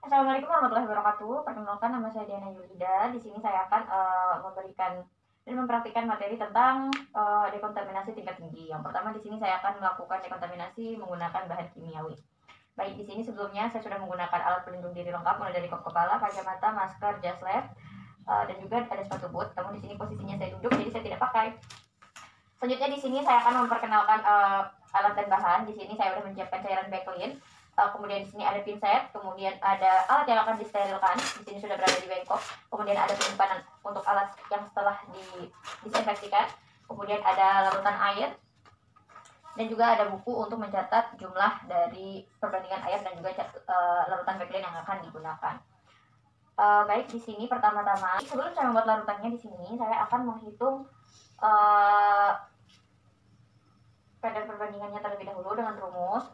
Assalamualaikum warahmatullahi wabarakatuh. Perkenalkan, nama saya Diana Yulida. Di sini saya akan memberikan dan mempraktikkan materi tentang dekontaminasi tingkat tinggi. Yang pertama di sini saya akan melakukan dekontaminasi menggunakan bahan kimiawi. Baik, di sini sebelumnya saya sudah menggunakan alat pelindung diri lengkap mulai dari kop kepala, kacamata, masker, jas lab, dan juga ada sepatu boot. Namun di sini posisinya saya duduk, jadi saya tidak pakai. Selanjutnya di sini saya akan memperkenalkan alat dan bahan. Di sini saya sudah menyiapkan cairan Backlin. Kemudian di sini ada pinset, kemudian ada alat yang akan disterilkan. Di sini sudah berada di bengkok. Kemudian ada penyimpanan untuk alat yang setelah disinfeksikan. Kemudian ada larutan air dan juga ada buku untuk mencatat jumlah dari perbandingan air dan juga larutan Backlin yang akan digunakan. Baik, di sini pertama-tama sebelum saya membuat larutannya, di sini saya akan menghitung kadar perbandingannya terlebih dahulu dengan rumus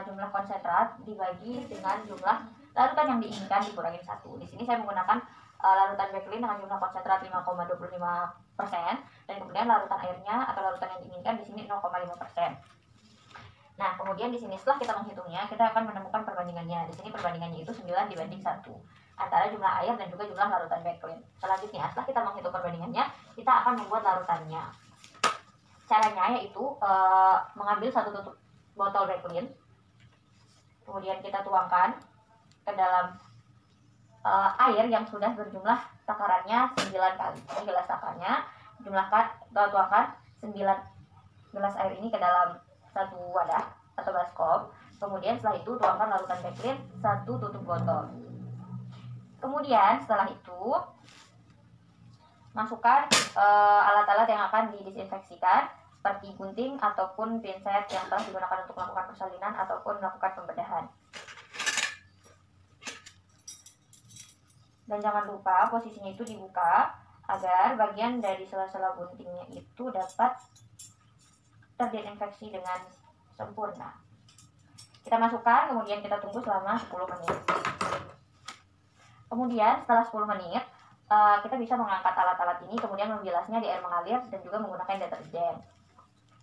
jumlah konsentrat dibagi dengan jumlah larutan yang diinginkan dikurangi 1. Di sini saya menggunakan larutan Backlin dengan jumlah konsentrat 5,25% dan kemudian larutan airnya atau larutan yang diinginkan di sini 0,5%. Nah, kemudian di sini setelah kita menghitungnya, kita akan menemukan perbandingannya. Di sini perbandingannya itu 9 dibanding 1 antara jumlah air dan juga jumlah larutan Backlin. Selanjutnya, setelah kita menghitung perbandingannya, kita akan membuat larutannya. Caranya yaitu mengambil satu tutup botol Backlin, kemudian kita tuangkan ke dalam air yang sudah berjumlah takarannya 9 kali. Ini gelas takarnya, tuangkan 9 gelas air ini ke dalam satu wadah atau baskom. Kemudian setelah itu tuangkan larutan Backlin satu tutup botol. Kemudian setelah itu masukkan alat-alat yang akan didisinfeksikan seperti gunting ataupun pinset yang telah digunakan untuk melakukan persalinan ataupun melakukan pembedahan. Dan jangan lupa posisinya itu dibuka agar bagian dari sela-sela guntingnya itu dapat terdesinfeksi dengan sempurna. Kita masukkan, kemudian kita tunggu selama 10 menit. Kemudian setelah 10 menit kita bisa mengangkat alat-alat ini, kemudian membilasnya di air mengalir dan juga menggunakan deterjen.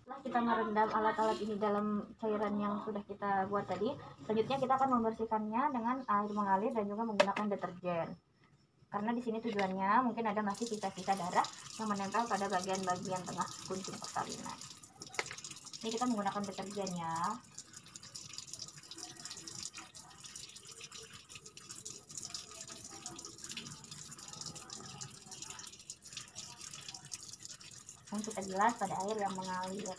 Setelah kita merendam alat-alat ini dalam cairan yang sudah kita buat tadi, selanjutnya kita akan membersihkannya dengan air mengalir dan juga menggunakan deterjen. Karena di sini tujuannya mungkin ada masih sisa-sisa darah yang menempel pada bagian-bagian tengah gunting persalinan. Ini kita menggunakan deterjennya. Untuk kita bilas pada air yang mengalir.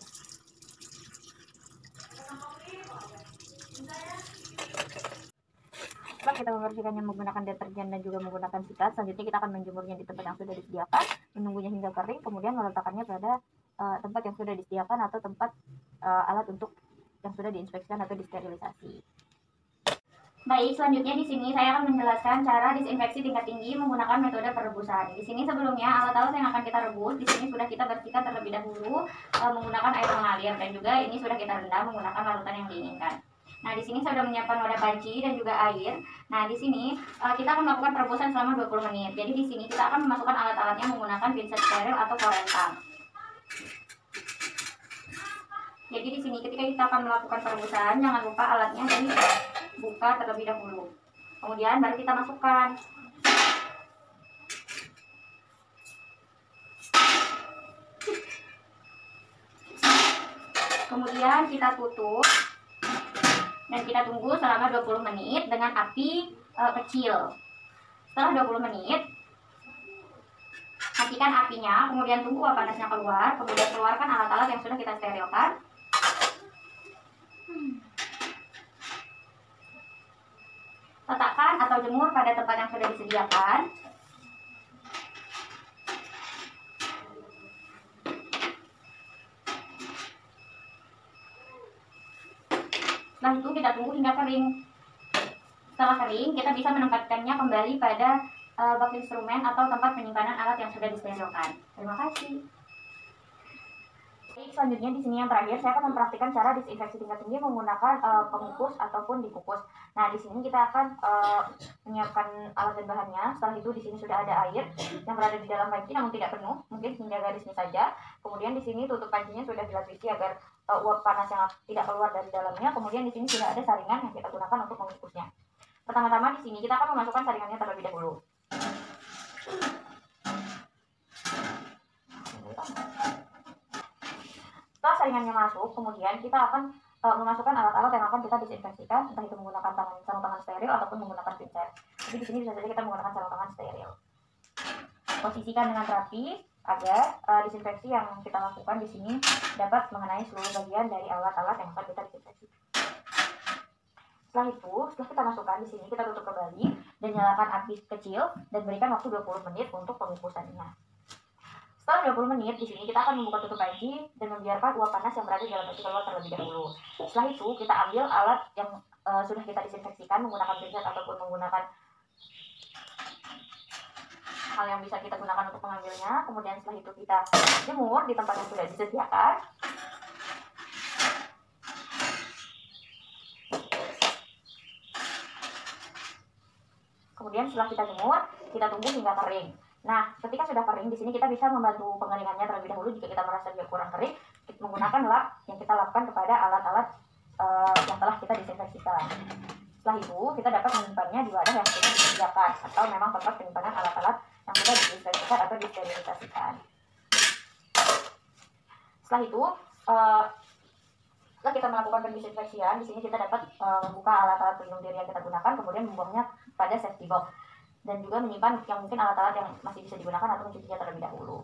Setelah kita membersihkannya menggunakan deterjen dan juga menggunakan sikat, selanjutnya kita akan menjemurnya di tempat yang sudah disediakan, menunggunya hingga kering, kemudian meletakkannya pada tempat yang sudah disediakan atau tempat alat untuk yang sudah diinspeksikan atau disterilisasi. Baik, selanjutnya di sini saya akan menjelaskan cara disinfeksi tingkat tinggi menggunakan metode perebusan. Di sini sebelumnya alat-alat yang akan kita rebus, di sini sudah kita bersihkan terlebih dahulu menggunakan air mengalir dan juga ini sudah kita rendam menggunakan larutan yang diinginkan. Nah, di sini saya sudah menyiapkan wadah panci dan juga air. Nah, di sini kita akan melakukan perebusan selama 20 menit. Jadi di sini kita akan memasukkan alat-alatnya menggunakan pinset steril atau korentang. Jadi di sini ketika kita akan melakukan perebusan, jangan lupa alatnya buka terlebih dahulu. Kemudian baru kita masukkan. Kemudian kita tutup dan kita tunggu selama 20 menit dengan api kecil. Setelah 20 menit, matikan apinya, kemudian tunggu uap panasnya keluar, kemudian keluarkan alat-alat yang sudah kita sterilkan. Letakkan atau jemur pada tempat yang sudah disediakan. Setelah itu kita tunggu hingga kering. Setelah kering, kita bisa menempatkannya kembali pada bak instrumen atau tempat penyimpanan alat yang sudah disterilkan. Terima kasih. Selanjutnya di sini yang terakhir saya akan mempraktikkan cara disinfeksi tingkat tinggi menggunakan pengukus ataupun dikukus. Nah, di sini kita akan menyiapkan alat dan bahannya. Setelah itu di sini sudah ada air yang berada di dalam panci namun tidak penuh, mungkin hingga garis ini saja. Kemudian di sini tutup pancinya sudah dilapisi agar uap panas yang tidak keluar dari dalamnya. Kemudian di sini sudah ada saringan yang kita gunakan untuk mengukusnya. Pertama-tama di sini kita akan memasukkan saringannya terlebih dahulu. Setelah saringannya masuk, kemudian kita akan memasukkan alat-alat yang akan kita disinfeksikan, entah itu menggunakan sarung tangan steril ataupun menggunakan pincet. Jadi di sini bisa saja kita menggunakan sarung tangan steril. Posisikan dengan rapi agar disinfeksi yang kita lakukan di sini dapat mengenai seluruh bagian dari alat-alat yang akan kita disinfeksi. Setelah itu, setelah kita masukkan di sini, kita tutup kembali dan nyalakan api kecil dan berikan waktu 20 menit untuk pengukusannya. Setelah 20 menit, di sini kita akan membuka tutup panci dan membiarkan uap panas yang berada di dalam panci keluar terlebih dahulu. Setelah itu, kita ambil alat yang sudah kita disinfeksikan menggunakan pincet ataupun menggunakan hal yang bisa kita gunakan untuk mengambilnya. Kemudian setelah itu kita jemur di tempat yang sudah disediakan. Kemudian setelah kita jemur, kita tunggu hingga kering. Nah, ketika sudah kering, di sini kita bisa membantu pengeringannya terlebih dahulu jika kita merasa dia kurang kering, menggunakan lap yang kita lapkan kepada alat-alat yang telah kita disinfeksikan. Setelah itu, kita dapat menyimpannya di wadah yang sudah disediakan atau memang tempat penyimpanan alat-alat yang sudah disinfeksikan atau disterilisasikan. Setelah itu, setelah kita melakukan pendisinfeksian, di sini kita dapat membuka alat-alat pelindung diri yang kita gunakan, kemudian membuangnya pada safety box, dan juga menyimpan yang mungkin alat-alat yang masih bisa digunakan atau mencucinya terlebih dahulu.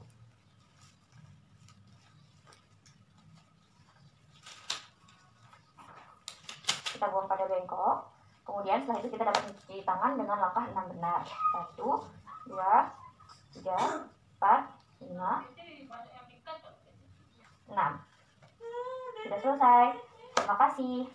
Kita buang pada bengkok. Kemudian setelah itu kita dapat mencuci tangan dengan langkah 6 benar. 1, 2, 3, 4, 5, 6. Sudah selesai. Terima kasih.